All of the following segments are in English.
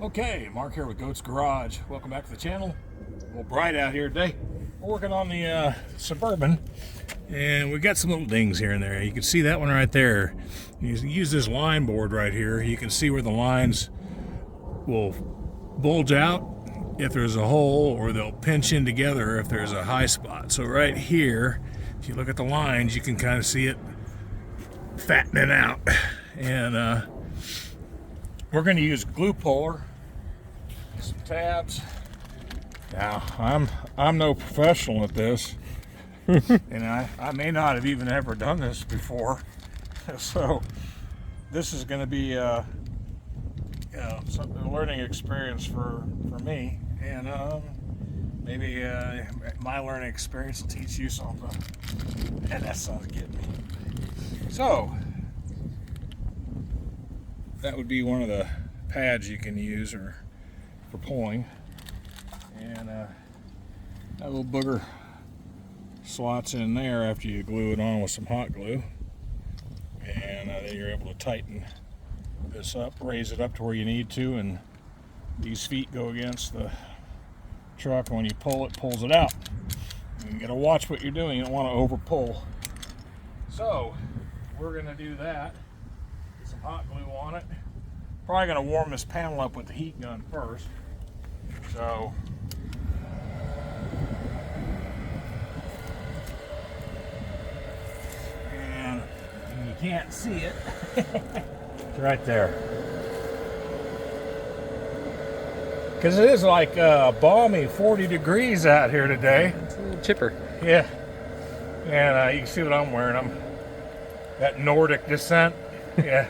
Okay, Mark here with Goat's Garage. Welcome back to the channel. A little bright out here today. We're working on the Suburban, and we got some little dings here and there. You can see that one right there. You use this line board right here. You can see where the lines will bulge out if there's a hole, or they'll pinch in together if there's a high spot. So right here, if you look at the lines, you can kind of see it fattening out. And we're going to use glue puller, some tabs. Now, I'm no professional at this, and I may not have even ever done this before. So this is going to be a learning experience for me, and maybe my learning experience will teach you something. And that sounds getting me. So that would be one of the pads you can use or for pulling, and that little booger slots in there after you glue it on with some hot glue, and then you're able to tighten this up, raise it up to where you need to, and these feet go against the truck, and when you pull it, pulls it out. And you got to watch what you're doing. You don't want to over pull. So we're going to do that. Get some hot glue on it. Probably going to warm this panel up with the heat gun first. So and you can't see it. It's right there. Because it is like balmy 40 degrees out here today. It's a little chipper. Yeah. And you can see what I'm wearing. That Nordic descent. Yeah.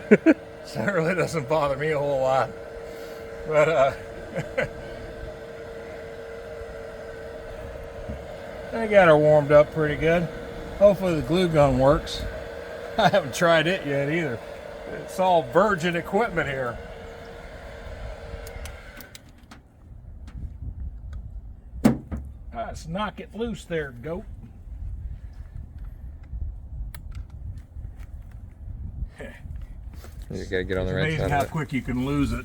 So it really doesn't bother me a whole lot. But I got her warmed up pretty good. Hopefully the glue gun works. I haven't tried it yet either. It's all virgin equipment here. Let's knock it loose there, goat. You gotta get on the It's right amazing side how of it. quick you can lose it.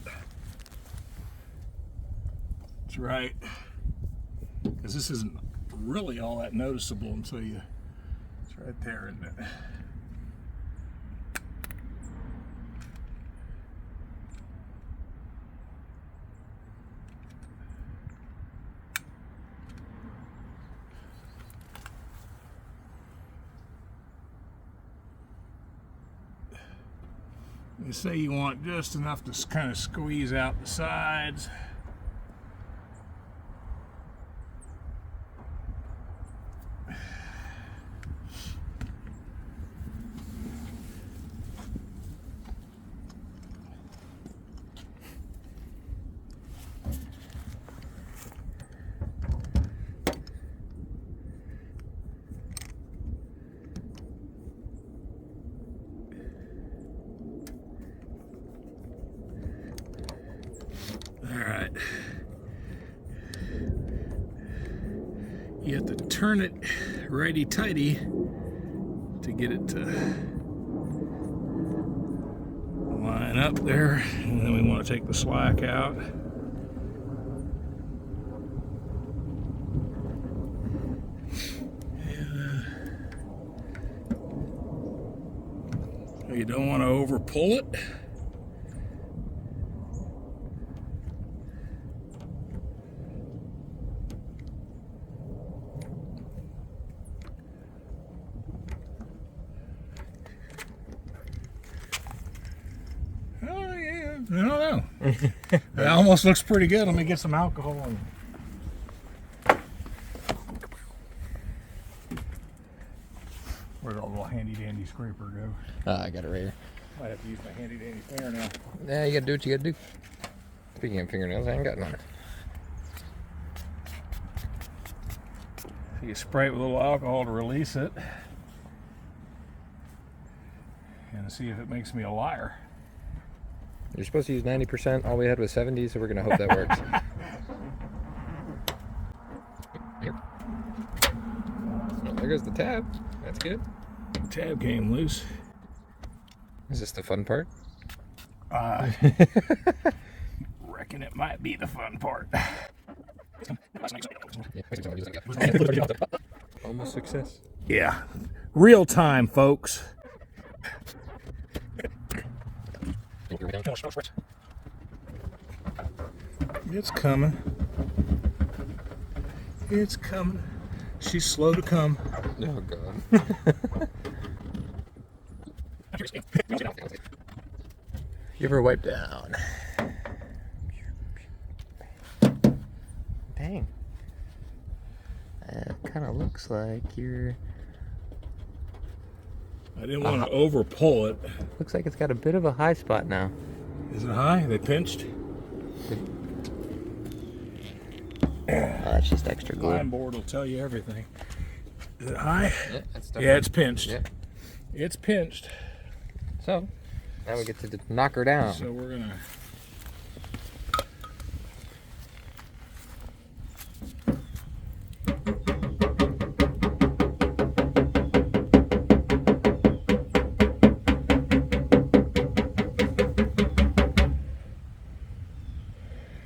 That's right. Because this isn't really all that noticeable until you, it's right there, isn't it? You say you want just enough to kind of squeeze out the sides. Alright. You have to turn it righty-tighty to get it to line up there. And then we want to take the slack out. And, you don't want to over pull it. I don't know. It almost looks pretty good. Let me get some alcohol and where'd the little handy dandy scraper go? I got it right here. I have to use my handy dandy fingernail. Yeah, you gotta do what you gotta do. Speaking of fingernails, I ain't got none. You spray it with a little alcohol to release it and see if it makes me a liar. You're supposed to use 90%. All we had was 70, so we're gonna hope that works. Here. Oh, there goes the tab. That's good. Tab came loose. Is this the fun part? Wrecking thinking it might be the fun part. Almost success. Yeah, real time, folks. It's coming. It's coming. She's slow to come. Oh, God. You ever wipe down? Dang. It kind of looks like you're... I didn't want to over pull it. Looks like it's got a bit of a high spot now. Is it high? They pinched? That's just extra glue. Line board will tell you everything. Is it high? Yeah, Yeah, it's pinched. Yeah. It's pinched. So, now we get to knock her down. So we're gonna...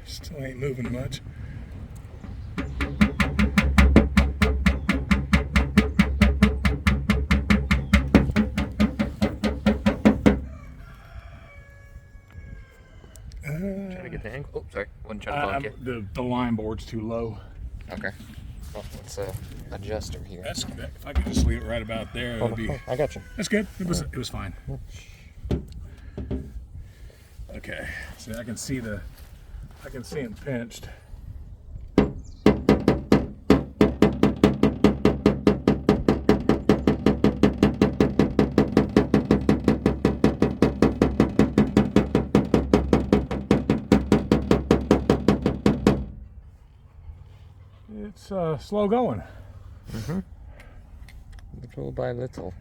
Still ain't moving much. Trying to get the angle. Oh, sorry. Wasn't trying to bump you. The line board's too low. Okay. Well, let's adjust her here. That's if I could just leave it right about there, it would be. I got you. That's good. It was fine. Okay. See, I can see him pinched. It's slow going. Little by little.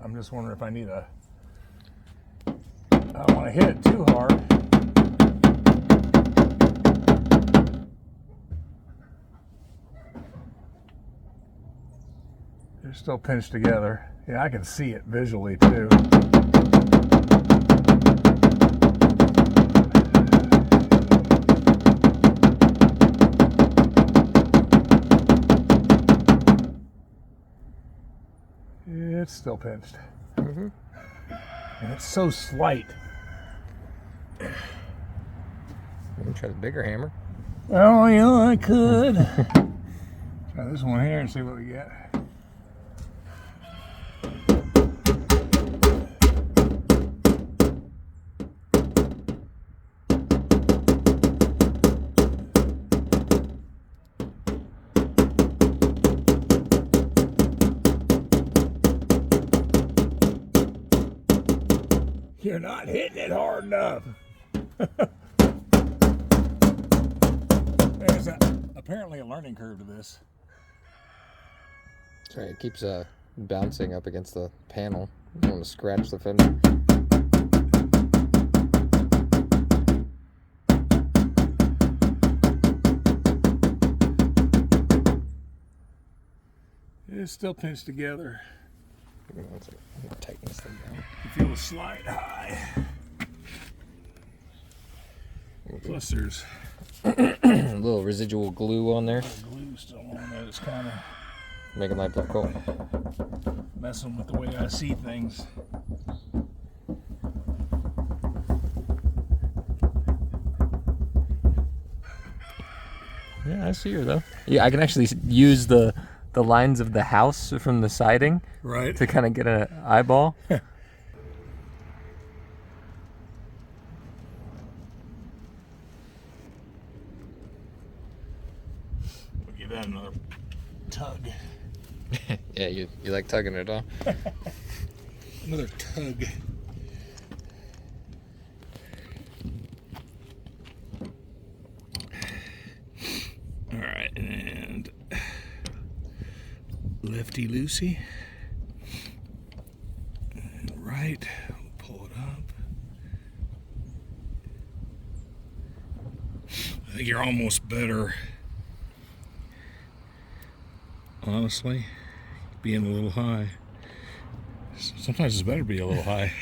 I'm just wondering if I need a... I don't want to hit it too hard. They're still pinched together. Yeah, I can see it visually too. It's still pinched. And it's so slight. We can try the bigger hammer. Well, yeah, I could. Try this one here and see what we get. You're not hitting it hard enough. There's apparently a learning curve to this. Sorry, it keeps bouncing up against the panel. I don't want to scratch the fender. It's still pinched together. Tighten this thing down. You feel the slide high. Plus there's a little residual glue on there. glue still on it. It's kind of Making life look cool. messing with the way I see things. Yeah, I see her though. Yeah, I can actually use the lines of the house from the siding, right, to kind of get an eyeball. We'll give that another tug. Yeah, you like tugging it, huh? Another tug. All right, and lefty loosey. And right, we'll pull it up. I think you're almost better, honestly, being a little high. Sometimes it's better to be a little high.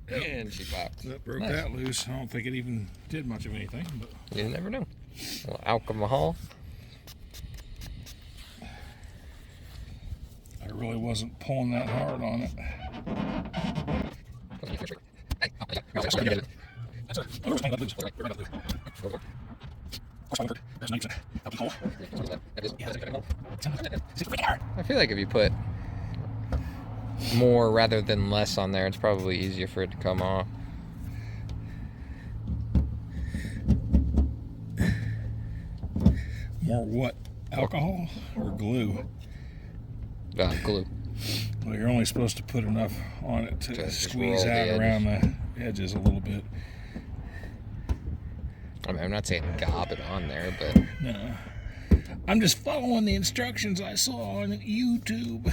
And And she popped. That broke Nice. that loose. I don't think it even did much of anything. But You never know. Well, alcohol. I really wasn't pulling that hard on it. That's I feel like if you put more rather than less on there, it's probably easier for it to come off. More what? Alcohol or glue? Glue. Well, you're only supposed to put enough on it to Just squeeze roll the out edges. around the edges a little bit. I mean, I'm not saying gob it on there, but No. I'm just following the instructions I saw on YouTube.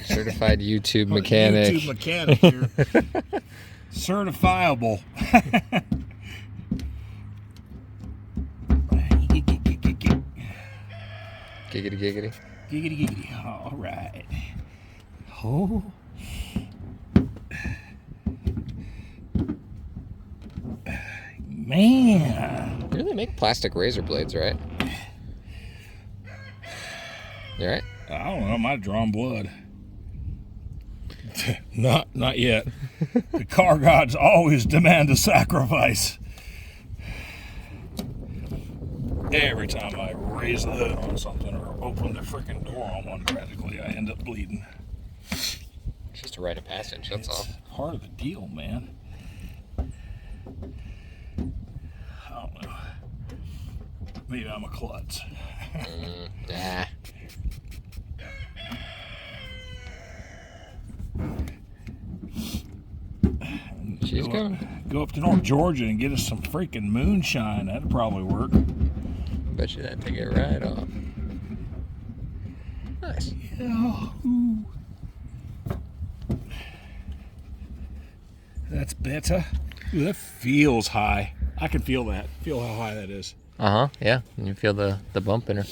certified YouTube mechanic. YouTube mechanic here. Certifiable. Giggity giggity. Giggity giggity. All right. Oh. Man. You really make plastic razor blades, right? You right? I don't know. I might have drawn blood. Not yet. The car gods always demand a sacrifice. Every time I raise the hood on something or open the freaking door on one, practically, I end up bleeding. It's just a rite of passage, that's all. It's part of the deal, man. I don't know. Maybe I'm a klutz. Nah. She's coming. Go up to North Georgia and get us some freaking moonshine. That'd probably work. Bet you that'd take it right off. Nice. Yeah. Ooh. That's better. Ooh, that feels high. I can feel that. Feel how high that is. Uh-huh, yeah. And you feel the bump in her.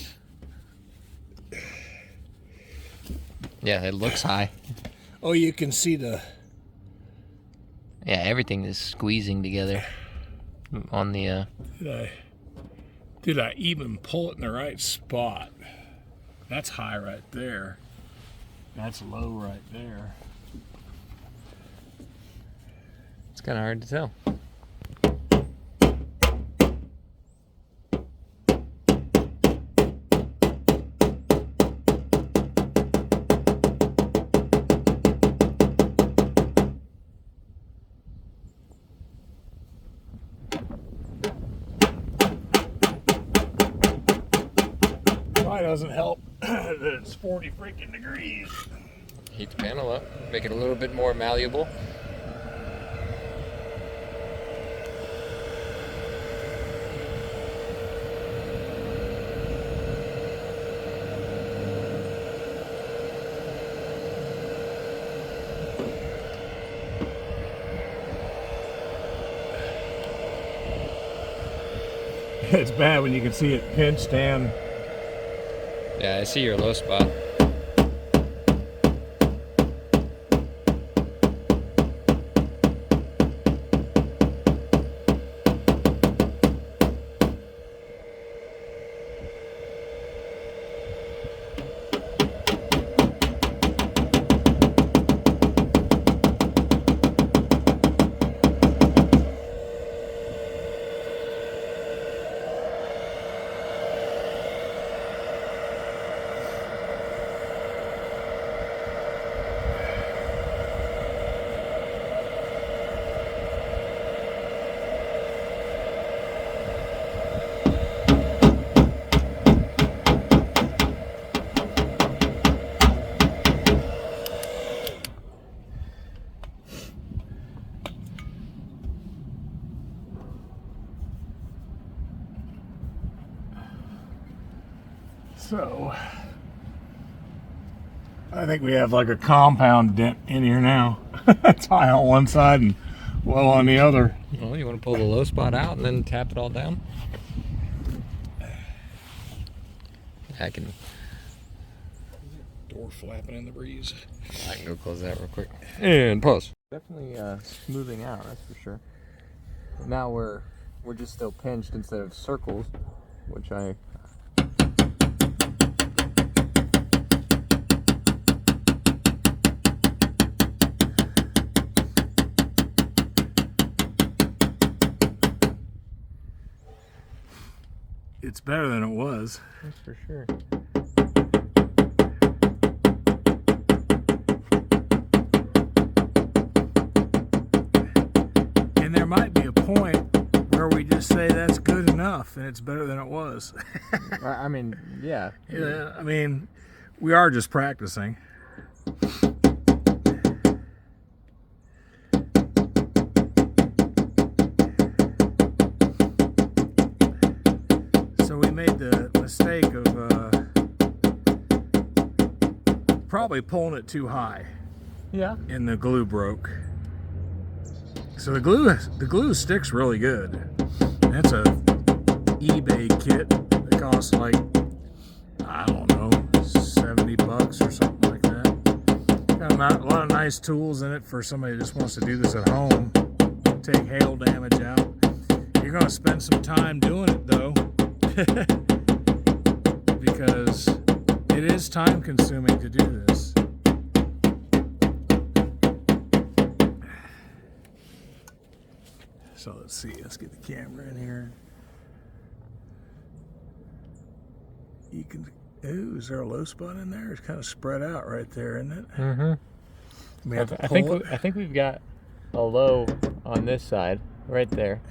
Yeah, it looks high. Oh, you can see the... Yeah, everything is squeezing together on the, Did I even pull it in the right spot? That's high right there. That's low right there. It's kind of hard to tell. Probably doesn't help that it's 40 freaking degrees. Heat the panel up, make it a little bit more malleable. It's bad when you can see it pinched and... Yeah, I see your low spot. So, I think we have like a compound dent in here now. It's high on one side and low on the other. Well, you want to pull the low spot out and then tap it all down? I can Door flapping in the breeze. go close that real quick. And pause. Definitely smoothing out, that's for sure. Now we're just still pinched instead of circles, which I It's better than it was. that's for sure. And there might be a point where we just say that's good enough and it's better than it was. I mean, yeah. Yeah, I mean, we are just practicing. So we made the mistake of probably pulling it too high. Yeah. And the glue broke. So the glue sticks really good. That's a eBay kit that costs like, I don't know, $70 or something like that. Got a lot of nice tools in it for somebody who just wants to do this at home. Take hail damage out. You're going to spend some time doing it though, because it is time consuming to do this. So let's see, let's get the camera in here. You can, ooh, is there a low spot in there? It's kind of spread out right there, isn't it? Mm-hmm. We have to pull it. I think we've got a low on this side, right there.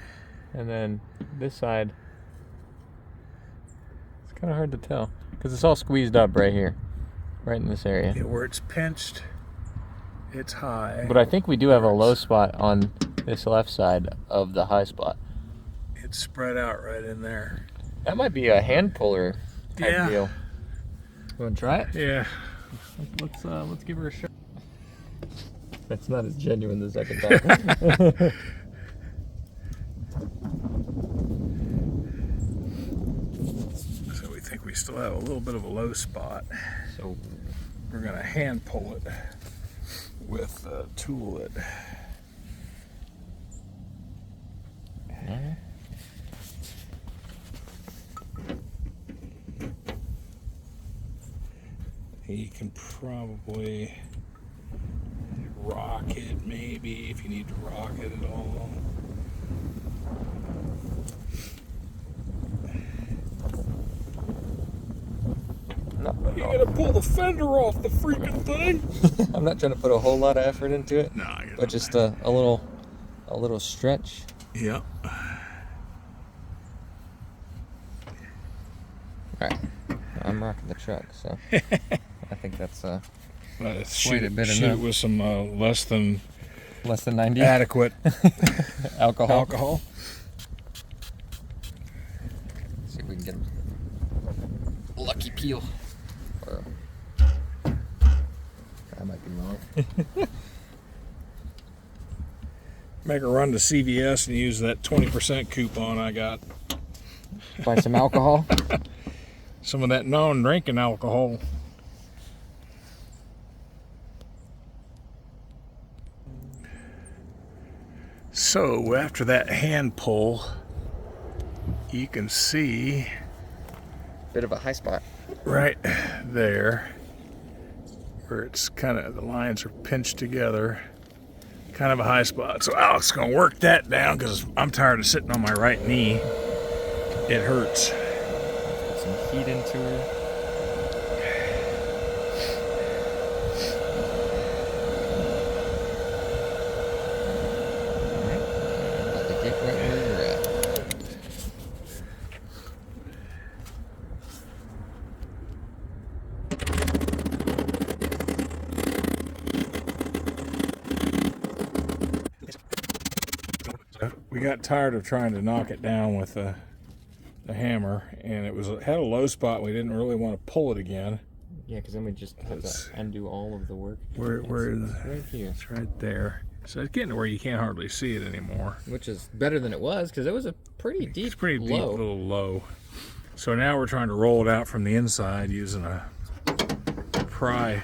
And then this side, it's kind of hard to tell because it's all squeezed up right here, right in this area. Yeah, where it's pinched, it's high. But I think we do have a low spot on this left side of the high spot. It's spread out right in there. That might be a hand puller type deal. You want to try it? Yeah. Let's give her a shot. That's not as genuine the second time. So we think we still have a little bit of a low spot. So we're gonna hand pull it with a tool that. You can probably rock it, maybe, if you need to rock it at all. No, You gotta pull the fender off the freaking thing. I'm not trying to put a whole lot of effort into it, No, you're but not. just a little stretch. Yep. All right, I'm rocking the truck, so I think that's Shoot a bit it enough. with some less than 90 adequate alcohol. alcohol. See if we can get a lucky peel. Or I might be wrong. Make a run to CVS and use that 20% coupon I got. Buy some alcohol. Some of that non-drinking alcohol. So after that hand pull, you can see Bit of a high spot. right there where it's kind of, the lines are pinched together, kind of a high spot. So Alex is going to work that down because I'm tired of sitting on my right knee. It hurts. Put some heat into her. About to get right where you're at. We got tired of trying to knock it down with the hammer, and it had a low spot. We didn't really want to pull it again. Yeah, because then we just have to undo all of the work. Where is It's right here. It's right there. So it's getting to where you can't hardly see it anymore. Which is better than it was, because it was a pretty deep It's pretty deep, low. little low. So now we're trying to roll it out from the inside using a pry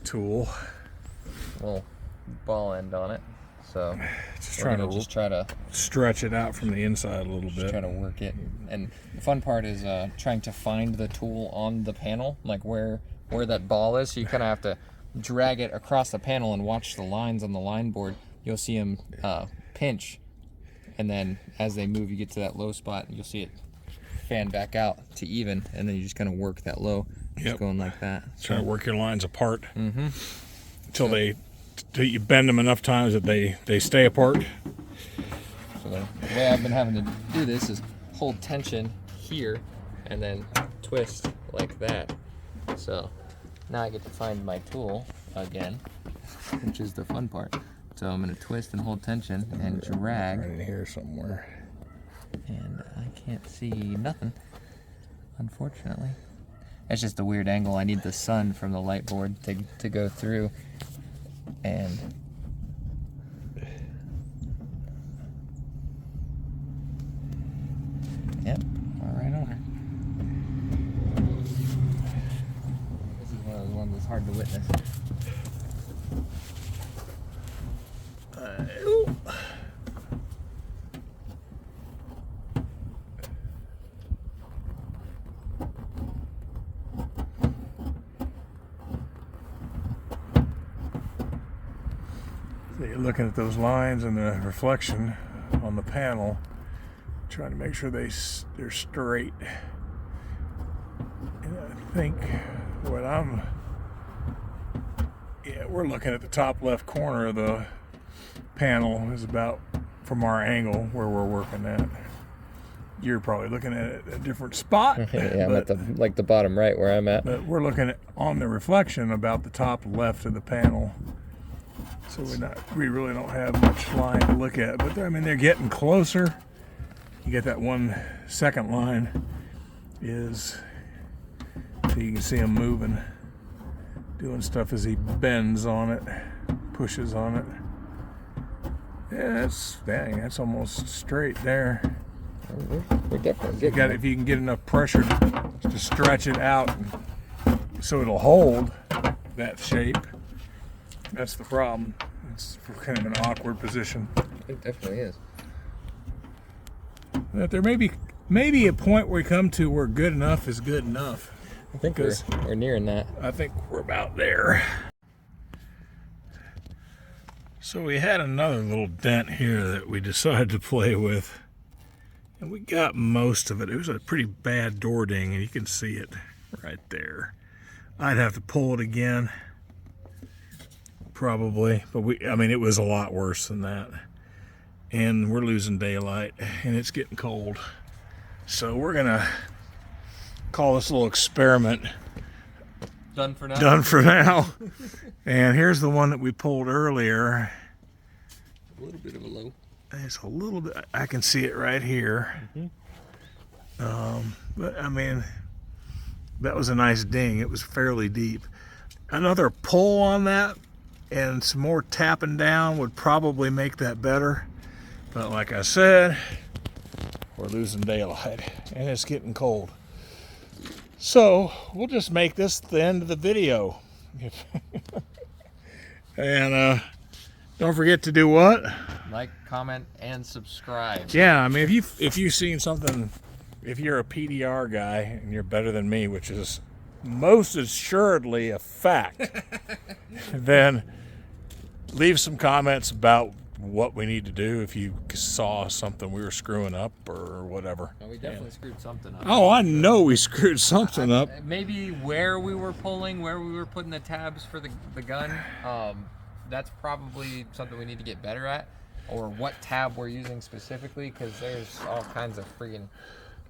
tool. Well, ball end on it. So Just we're trying gonna to just try to stretch it out from the inside a little bit. try to work it. And the fun part is trying to find the tool on the panel, like where that ball is. So you kind of have to drag it across the panel and watch the lines on the line board. You'll see them pinch, and then as they move, you get to that low spot, and you'll see it fan back out to even, and then you just kind of work that low, just going like that. Trying to work your lines apart until till you bend them enough times that they stay apart. So the way I've been having to do this is hold tension here and then twist like that. So now I get to find my tool again, which is the fun part. So I'm going to twist and hold tension and drag. Right in here somewhere. And I can't see nothing, unfortunately. That's just a weird angle. I need the sun from the light board to go through. And yep, all right on her. This is one of the ones that's hard to witness. So you're looking at those lines and the reflection on the panel, trying to make sure they're straight. And I think what we're looking at the top left corner of the panel is about from our angle where we're working at. You're probably looking at it at a different spot. Yeah, I'm at the bottom right where I'm at. But we're looking at on the reflection about the top left of the panel. So we really don't have much line to look at. But I mean, they're getting closer. You get that 1 second line so you can see him moving, doing stuff as he bends on it, pushes on it. Yeah, that's almost straight there. We're definitely getting If you can get enough pressure to stretch it out so it'll hold that shape. That's the problem. It's kind of an awkward position. It definitely is. But there may be a point where we come to where good enough is good enough. I think we're nearing that. I think we're about there. So we had another little dent here that we decided to play with. And we got most of it. It was a pretty bad door ding, and you can see it right there. I'd have to pull it again, probably. But it was a lot worse than that. And we're losing daylight, and it's getting cold. So we're gonna call this little experiment Done for now. done for now. And here's the one that we pulled earlier. A little bit of a low. It's a little bit, I can see it right here. But I mean, that was a nice ding. It was fairly deep. Another pull on that and some more tapping down would probably make that better. But like I said, we're losing daylight and it's getting cold. So we'll just make this the end of the video. And don't forget to do what? Like, comment, and subscribe. Yeah, I mean, if you've seen something, if you're a PDR guy and you're better than me, which is most assuredly a fact, then leave some comments about what we need to do if you saw something we were screwing up or whatever. No, we definitely screwed something up. Oh, I know we screwed something up. Maybe where we were pulling, where we were putting the tabs for the gun. That's probably something we need to get better at. Or what tab we're using specifically, because there's all kinds of freaking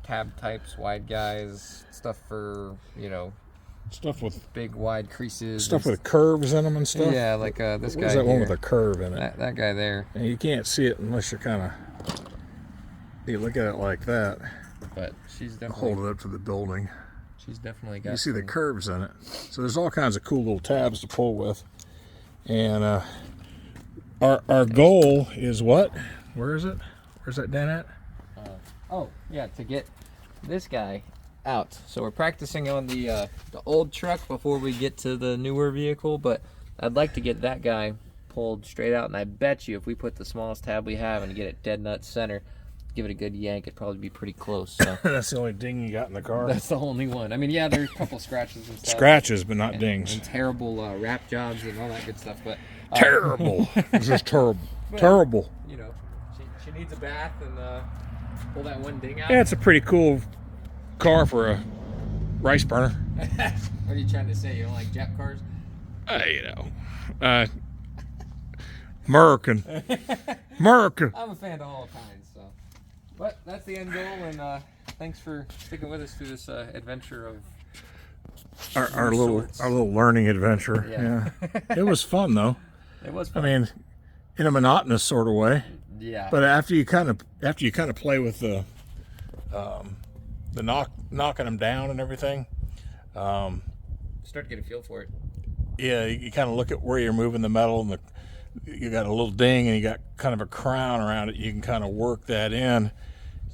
tab types, wide guys, stuff for, Stuff with big wide creases. stuff with curves in them and stuff. Yeah, like this guy. What's that here. one with a curve in it? That guy there. And you can't see it unless you look at it like that. But she's definitely Hold it up to the building. She's definitely got. You see the curves in it. So there's all kinds of cool little tabs to pull with. And our goal is what? Where is it? Where's that dent at? To get this guy out. So we're practicing on the old truck before we get to the newer vehicle, but I'd like to get that guy pulled straight out, and I bet you if we put the smallest tab we have and get it dead nut center, give it a good yank, it'd probably be pretty close. So That's the only ding you got in the car. that's the only one. I mean, yeah, there's a couple scratches and stuff. Scratches, but not dings. And terrible wrap jobs and all that good stuff. But Terrible. This is terrible. But, Terrible. You know, she needs a bath and pull that one ding out. Yeah, it's a pretty cool car for a rice burner. What are you trying to say? You don't like Jap cars? You know, American. America. I'm a fan of all kinds, so. But that's the end goal, and thanks for sticking with us through this adventure of Our little learning adventure. Yeah. It was fun though. It was fun. I mean, in a monotonous sort of way. Yeah. But after you kind of play with the knocking them down and everything, Start to get a feel for it. yeah, you kind of look at where you're moving the metal, and you got a little ding, and you got kind of a crown around it. You can kind of work that in,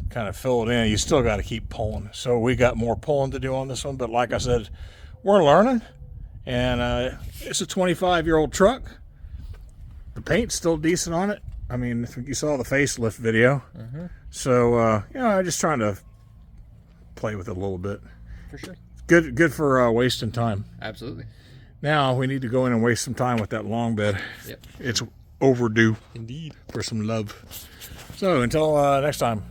kind of fill it in. You still got to keep pulling. So we got more pulling to do on this one. But like I said, we're learning, and it's a 25-year-old truck. The paint's still decent on it. I mean, you saw the facelift video. Mm-hmm. So, you know, I'm just trying to play with it a little bit. For sure. Good for wasting time. Absolutely. Now we need to go in and waste some time with that long bed. Yep. It's overdue Indeed. for some love. So until next time.